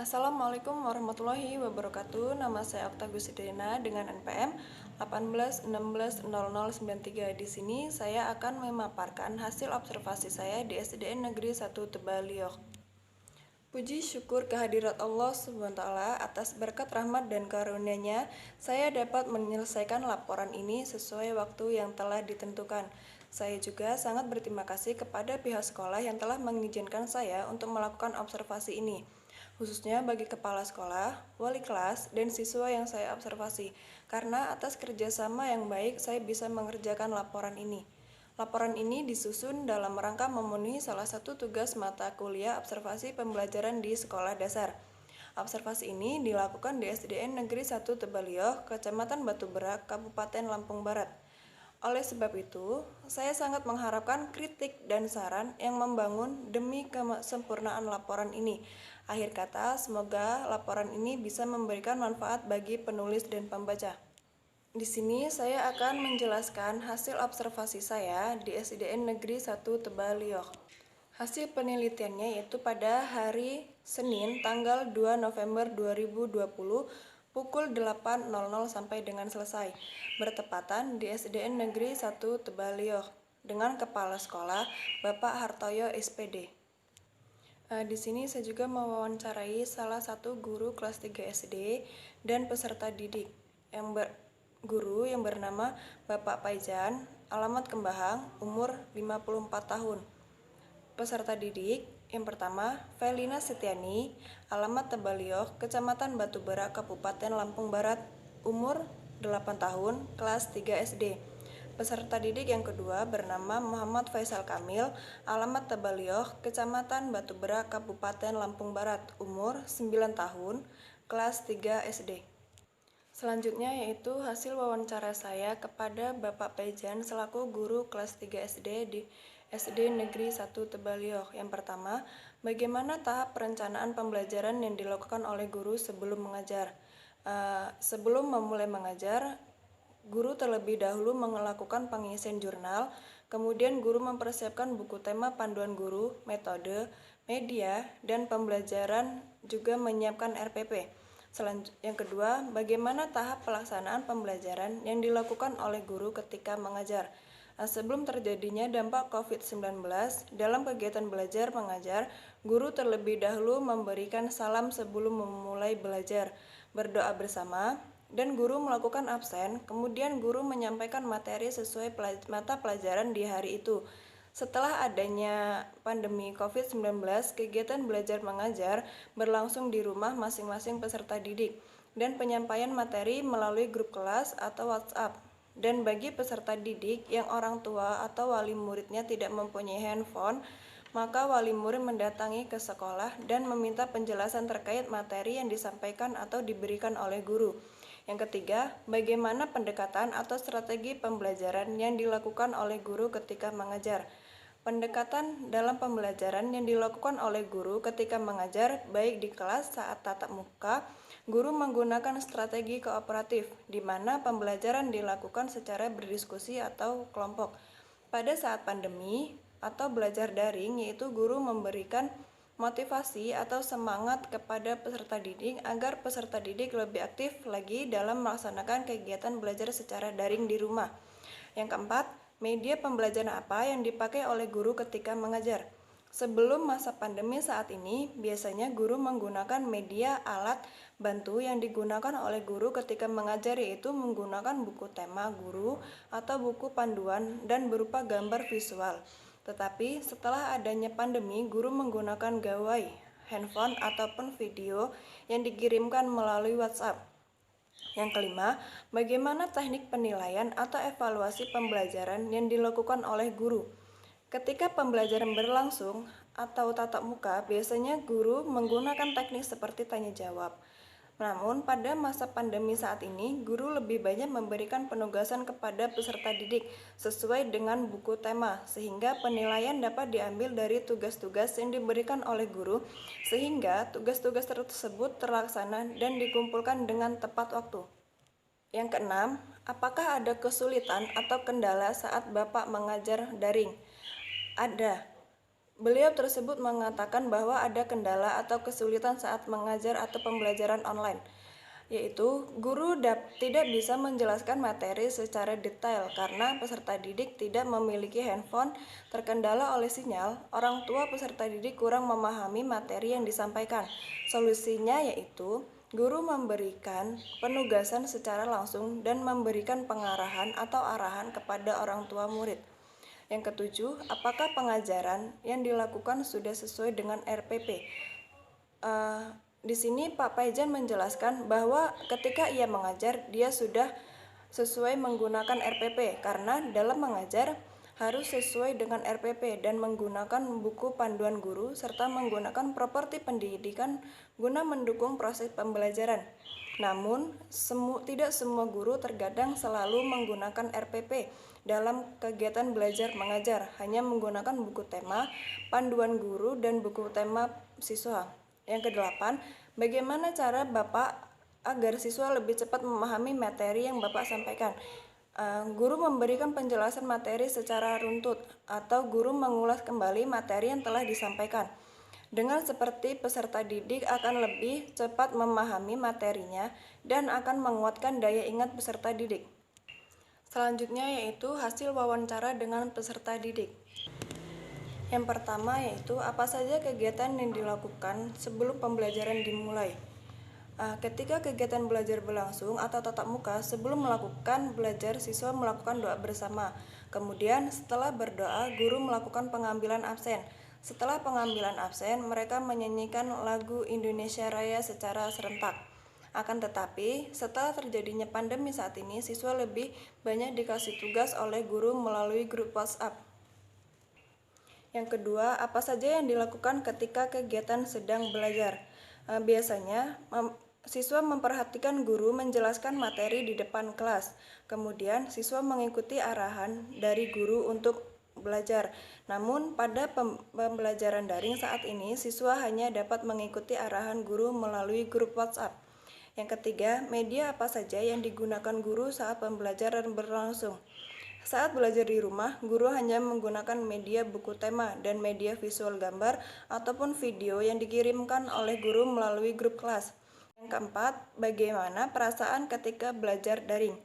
Assalamualaikum warahmatullahi wabarakatuh. Nama saya Okta Gusidena dengan NPM 18160093. Di sini saya akan memaparkan hasil observasi saya di SDN Negeri 1 Tebaliok. Puji syukur kehadirat Allah SWT atas berkat rahmat dan karunia-Nya, saya dapat menyelesaikan laporan ini sesuai waktu yang telah ditentukan. Saya juga sangat berterima kasih kepada pihak sekolah yang telah mengizinkan saya untuk melakukan observasi ini, khususnya bagi kepala sekolah, wali kelas, dan siswa yang saya observasi, karena atas kerjasama yang baik saya bisa mengerjakan laporan ini. Laporan ini disusun dalam rangka memenuhi salah satu tugas mata kuliah observasi pembelajaran di sekolah dasar. Observasi ini dilakukan di SDN Negeri 1 Tebaliok, Kecamatan Batuberak, Kabupaten Lampung Barat. Oleh sebab itu, saya sangat mengharapkan kritik dan saran yang membangun demi kesempurnaan laporan ini. Akhir kata, semoga laporan ini bisa memberikan manfaat bagi penulis dan pembaca. Di sini saya akan menjelaskan hasil observasi saya di SDN Negeri 1 Tebaliok. Hasil penelitiannya yaitu pada hari Senin tanggal 2 November 2020 pukul 8.00 sampai dengan selesai, bertepatan di SDN Negeri 1 Tebaliok dengan Kepala Sekolah Bapak Hartoyo SPD. Di sini saya juga mewawancarai salah satu guru kelas 3 SD dan peserta didik guru yang bernama Bapak Paijan, alamat Kembahang, umur 54 tahun. Peserta didik yang pertama, Felina Setiani, alamat Tebaliok, Kecamatan Batuberak, Kabupaten Lampung Barat, umur 8 tahun, kelas 3 SD. Peserta didik yang kedua bernama Muhammad Faisal Kamil, alamat Tebaliok, Kecamatan Batuberak, Kabupaten Lampung Barat, umur 9 tahun, kelas 3 SD. Selanjutnya yaitu hasil wawancara saya kepada Bapak Paijan selaku guru kelas 3 SD di SD Negeri 1 Tebaliok. Yang pertama, bagaimana tahap perencanaan pembelajaran yang dilakukan oleh guru sebelum mengajar? Sebelum memulai mengajar, guru terlebih dahulu melakukan pengisian jurnal, kemudian guru mempersiapkan buku tema panduan guru, metode, media, dan pembelajaran, juga menyiapkan RPP. Yang kedua, bagaimana tahap pelaksanaan pembelajaran yang dilakukan oleh guru ketika mengajar? Sebelum terjadinya dampak COVID-19, dalam kegiatan belajar mengajar, guru terlebih dahulu memberikan salam sebelum memulai belajar, berdoa bersama, dan guru melakukan absen. Kemudian guru menyampaikan materi sesuai mata pelajaran di hari itu. Setelah adanya pandemi COVID-19, kegiatan belajar mengajar berlangsung di rumah masing-masing peserta didik dan penyampaian materi melalui grup kelas atau WhatsApp. Dan bagi peserta didik yang orang tua atau wali muridnya tidak mempunyai handphone, maka wali murid mendatangi ke sekolah dan meminta penjelasan terkait materi yang disampaikan atau diberikan oleh guru. Yang ketiga, bagaimana pendekatan atau strategi pembelajaran yang dilakukan oleh guru ketika mengajar? Pendekatan dalam pembelajaran yang dilakukan oleh guru ketika mengajar, baik di kelas saat tatap muka, guru menggunakan strategi kooperatif, di mana pembelajaran dilakukan secara berdiskusi atau kelompok. Pada saat pandemi atau belajar daring, yaitu guru memberikan motivasi atau semangat kepada peserta didik agar peserta didik lebih aktif lagi dalam melaksanakan kegiatan belajar secara daring di rumah. Yang keempat, media pembelajaran apa yang dipakai oleh guru ketika mengajar? Sebelum masa pandemi saat ini, biasanya guru menggunakan media alat bantu yang digunakan oleh guru ketika mengajar, yaitu menggunakan buku tema guru atau buku panduan dan berupa gambar visual. Tetapi setelah adanya pandemi, guru menggunakan gawai, handphone ataupun video yang dikirimkan melalui WhatsApp. Yang kelima, bagaimana teknik penilaian atau evaluasi pembelajaran yang dilakukan oleh guru? Ketika pembelajaran berlangsung atau tatap muka, biasanya guru menggunakan teknik seperti tanya jawab. Namun, pada masa pandemi saat ini, guru lebih banyak memberikan penugasan kepada peserta didik sesuai dengan buku tema, sehingga penilaian dapat diambil dari tugas-tugas yang diberikan oleh guru, sehingga tugas-tugas tersebut terlaksana dan dikumpulkan dengan tepat waktu. Yang keenam, apakah ada kesulitan atau kendala saat Bapak mengajar daring? Ada. Beliau tersebut mengatakan bahwa ada kendala atau kesulitan saat mengajar atau pembelajaran online, yaitu guru tidak bisa menjelaskan materi secara detail karena peserta didik tidak memiliki handphone, terkendala oleh sinyal, orang tua peserta didik kurang memahami materi yang disampaikan. Solusinya yaitu guru memberikan penugasan secara langsung dan memberikan pengarahan atau arahan kepada orang tua murid. Yang ketujuh, apakah pengajaran yang dilakukan sudah sesuai dengan RPP? Di sini Pak Paijan menjelaskan bahwa ketika ia mengajar, dia sudah sesuai menggunakan RPP karena dalam mengajar harus sesuai dengan RPP dan menggunakan buku panduan guru serta menggunakan properti pendidikan guna mendukung proses pembelajaran. Namun, tidak semua guru terkadang selalu menggunakan RPP dalam kegiatan belajar mengajar, hanya menggunakan buku tema, panduan guru, dan buku tema siswa. Yang kedelapan, bagaimana cara Bapak agar siswa lebih cepat memahami materi yang Bapak sampaikan? Guru memberikan penjelasan materi secara runtut atau guru mengulas kembali materi yang telah disampaikan. Dengan seperti peserta didik akan lebih cepat memahami materinya dan akan menguatkan daya ingat peserta didik. Selanjutnya yaitu hasil wawancara dengan peserta didik. Yang pertama yaitu apa saja kegiatan yang dilakukan sebelum pembelajaran dimulai. Ketika kegiatan belajar berlangsung atau tatap muka, sebelum melakukan belajar, siswa melakukan doa bersama. Kemudian setelah berdoa, guru melakukan pengambilan absen. Setelah pengambilan absen, mereka menyanyikan lagu Indonesia Raya secara serentak. Akan tetapi, setelah terjadinya pandemi saat ini, siswa lebih banyak dikasih tugas oleh guru melalui grup WhatsApp. Yang kedua, apa saja yang dilakukan ketika kegiatan sedang belajar? Biasanya, siswa memperhatikan guru menjelaskan materi di depan kelas. Kemudian, siswa mengikuti arahan dari guru untuk belajar. Namun, pada pembelajaran daring saat ini, siswa hanya dapat mengikuti arahan guru melalui grup WhatsApp. Yang ketiga, media apa saja yang digunakan guru saat pembelajaran berlangsung? Saat belajar di rumah, guru hanya menggunakan media buku tema dan media visual gambar ataupun video yang dikirimkan oleh guru melalui grup kelas. Yang keempat, bagaimana perasaan ketika belajar daring?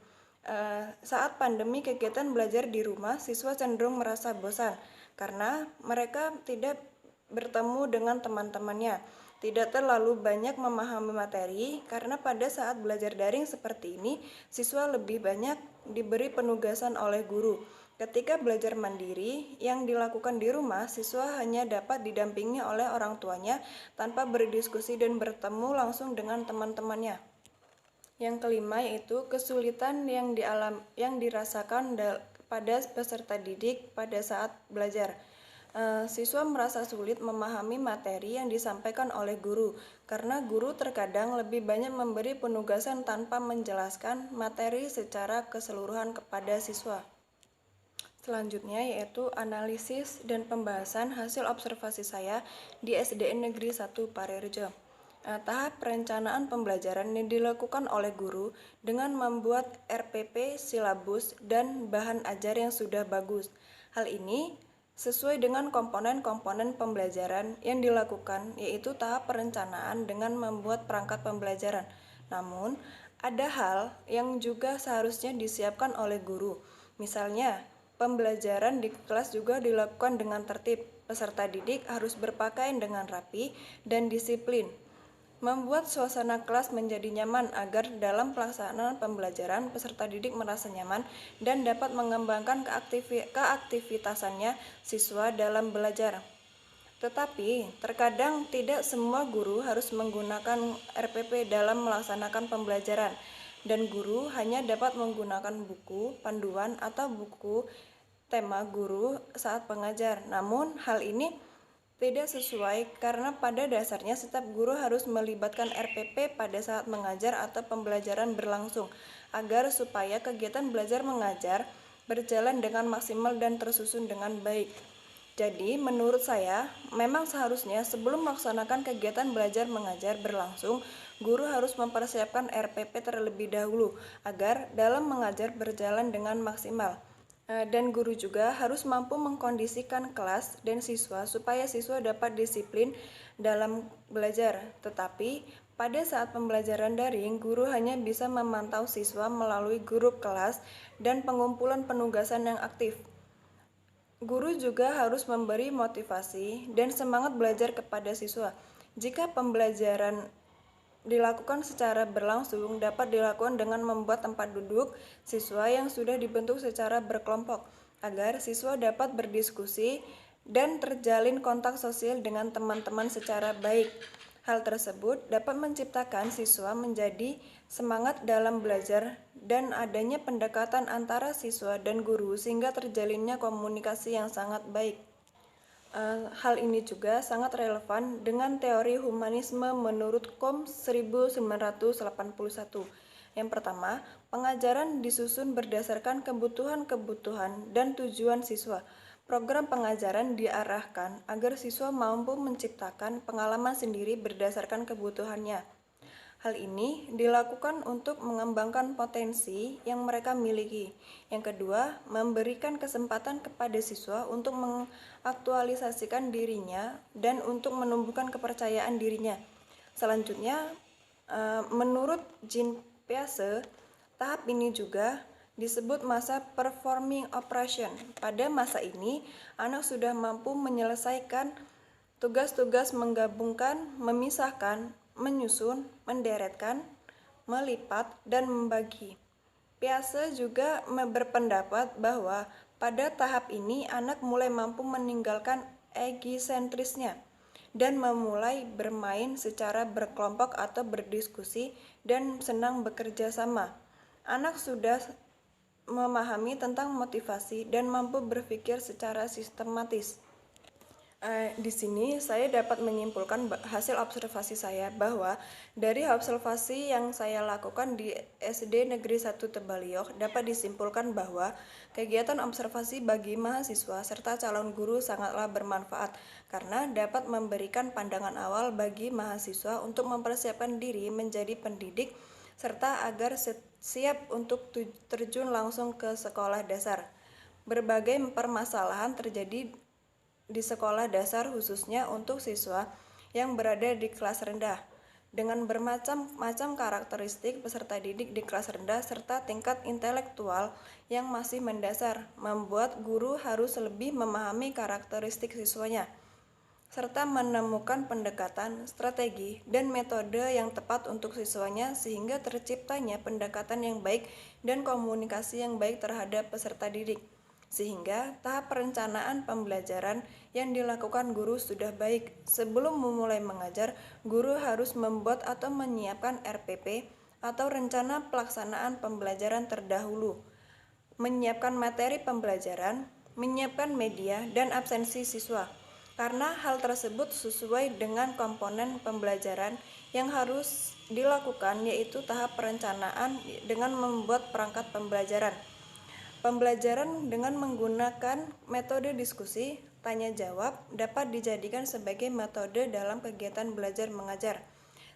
Saat pandemi kegiatan belajar di rumah, siswa cenderung merasa bosan karena mereka tidak bertemu dengan teman-temannya, tidak terlalu banyak memahami materi karena pada saat belajar daring seperti ini, siswa lebih banyak diberi penugasan oleh guru. Ketika belajar mandiri yang dilakukan di rumah, siswa hanya dapat didampingi oleh orang tuanya tanpa berdiskusi dan bertemu langsung dengan teman-temannya. Yang kelima yaitu kesulitan yang dirasakan pada peserta didik pada saat belajar. Siswa merasa sulit memahami materi yang disampaikan oleh guru karena guru terkadang lebih banyak memberi penugasan tanpa menjelaskan materi secara keseluruhan kepada siswa. Selanjutnya yaitu analisis dan pembahasan hasil observasi saya di SDN Negeri 1 Parerejo. Tahap perencanaan pembelajaran yang dilakukan oleh guru dengan membuat RPP, silabus, dan bahan ajar yang sudah bagus. Hal ini sesuai dengan komponen-komponen pembelajaran yang dilakukan, yaitu tahap perencanaan dengan membuat perangkat pembelajaran. Namun, ada hal yang juga seharusnya disiapkan oleh guru. Misalnya, pembelajaran di kelas juga dilakukan dengan tertib. Peserta didik harus berpakaian dengan rapi dan disiplin. Membuat suasana kelas menjadi nyaman agar dalam pelaksanaan pembelajaran peserta didik merasa nyaman dan dapat mengembangkan keaktivitasannya siswa dalam belajar. Tetapi, terkadang tidak semua guru harus menggunakan RPP dalam melaksanakan pembelajaran, dan guru hanya dapat menggunakan buku panduan atau buku tema guru saat pengajar. Namun, hal ini tidak sesuai karena pada dasarnya setiap guru harus melibatkan RPP pada saat mengajar atau pembelajaran berlangsung agar supaya kegiatan belajar mengajar berjalan dengan maksimal dan tersusun dengan baik. Jadi, menurut saya, memang seharusnya sebelum melaksanakan kegiatan belajar mengajar berlangsung, guru harus mempersiapkan RPP terlebih dahulu agar dalam mengajar berjalan dengan maksimal. Dan guru juga harus mampu mengkondisikan kelas dan siswa supaya siswa dapat disiplin dalam belajar. Tetapi pada saat pembelajaran daring, guru hanya bisa memantau siswa melalui grup kelas dan pengumpulan penugasan yang aktif. Guru juga harus memberi motivasi dan semangat belajar kepada siswa. Jika pembelajaran dilakukan secara berlangsung, dapat dilakukan dengan membuat tempat duduk siswa yang sudah dibentuk secara berkelompok, agar siswa dapat berdiskusi dan terjalin kontak sosial dengan teman-teman secara baik. Hal tersebut dapat menciptakan siswa menjadi semangat dalam belajar dan adanya pendekatan antara siswa dan guru sehingga terjalinnya komunikasi yang sangat baik. Hal ini juga sangat relevan dengan teori humanisme menurut KOM 1981. Yang pertama, pengajaran disusun berdasarkan kebutuhan-kebutuhan dan tujuan siswa. Program pengajaran diarahkan agar siswa mampu menciptakan pengalaman sendiri berdasarkan kebutuhannya. Hal ini dilakukan untuk mengembangkan potensi yang mereka miliki. Yang kedua, memberikan kesempatan kepada siswa untuk mengaktualisasikan dirinya dan untuk menumbuhkan kepercayaan dirinya. Selanjutnya, menurut Jean Piaget, tahap ini juga disebut masa performing operation. Pada masa ini, anak sudah mampu menyelesaikan tugas-tugas menggabungkan, memisahkan, menyusun, menderetkan, melipat, dan membagi. Piaget juga berpendapat bahwa pada tahap ini anak mulai mampu meninggalkan egisentrisnya dan memulai bermain secara berkelompok atau berdiskusi dan senang bekerja sama. Anak sudah memahami tentang motivasi dan mampu berpikir secara sistematis. Di sini saya dapat menyimpulkan hasil observasi saya bahwa dari observasi yang saya lakukan di SD Negeri 1 Tebaliok dapat disimpulkan bahwa kegiatan observasi bagi mahasiswa serta calon guru sangatlah bermanfaat karena dapat memberikan pandangan awal bagi mahasiswa untuk mempersiapkan diri menjadi pendidik serta agar siap untuk terjun langsung ke sekolah dasar. Berbagai permasalahan terjadi di sekolah dasar khususnya untuk siswa yang berada di kelas rendah dengan bermacam-macam karakteristik peserta didik di kelas rendah serta tingkat intelektual yang masih mendasar, membuat guru harus lebih memahami karakteristik siswanya serta menemukan pendekatan, strategi, dan metode yang tepat untuk siswanya sehingga terciptanya pendekatan yang baik dan komunikasi yang baik terhadap peserta didik. Sehingga tahap perencanaan pembelajaran yang dilakukan guru sudah baik. Sebelum memulai mengajar, guru harus membuat atau menyiapkan RPP atau rencana pelaksanaan pembelajaran terdahulu, menyiapkan materi pembelajaran, menyiapkan media, dan absensi siswa. Karena hal tersebut sesuai dengan komponen pembelajaran yang harus dilakukan, yaitu tahap perencanaan dengan membuat perangkat pembelajaran. Pembelajaran dengan menggunakan metode diskusi, tanya jawab dapat dijadikan sebagai metode dalam kegiatan belajar mengajar,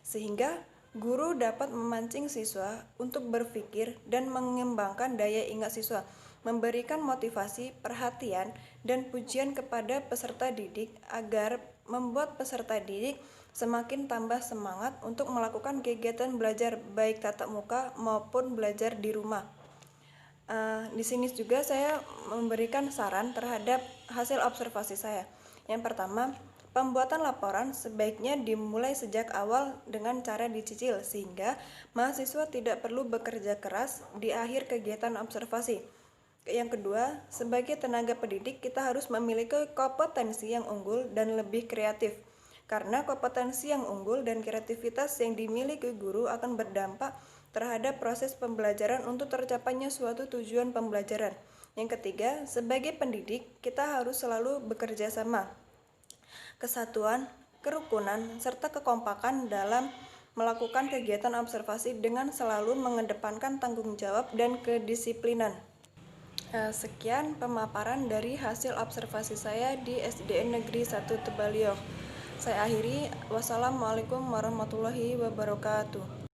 sehingga guru dapat memancing siswa untuk berpikir dan mengembangkan daya ingat siswa, memberikan motivasi, perhatian, dan pujian kepada peserta didik agar membuat peserta didik semakin tambah semangat untuk melakukan kegiatan belajar baik tatap muka maupun belajar di rumah. Di sini juga saya memberikan saran terhadap hasil observasi saya. Yang pertama, pembuatan laporan sebaiknya dimulai sejak awal dengan cara dicicil sehingga mahasiswa tidak perlu bekerja keras di akhir kegiatan observasi. Yang kedua, sebagai tenaga pendidik kita harus memiliki kompetensi yang unggul dan lebih kreatif. Karena kompetensi yang unggul dan kreativitas yang dimiliki guru akan berdampak terhadap proses pembelajaran untuk tercapainya suatu tujuan pembelajaran. Yang ketiga, sebagai pendidik, kita harus selalu bekerja sama. Kesatuan, kerukunan, serta kekompakan dalam melakukan kegiatan observasi dengan selalu mengedepankan tanggung jawab dan kedisiplinan. Sekian pemaparan dari hasil observasi saya di SDN Negeri 1 Tebaliok. Saya akhiri, wassalamualaikum warahmatullahi wabarakatuh.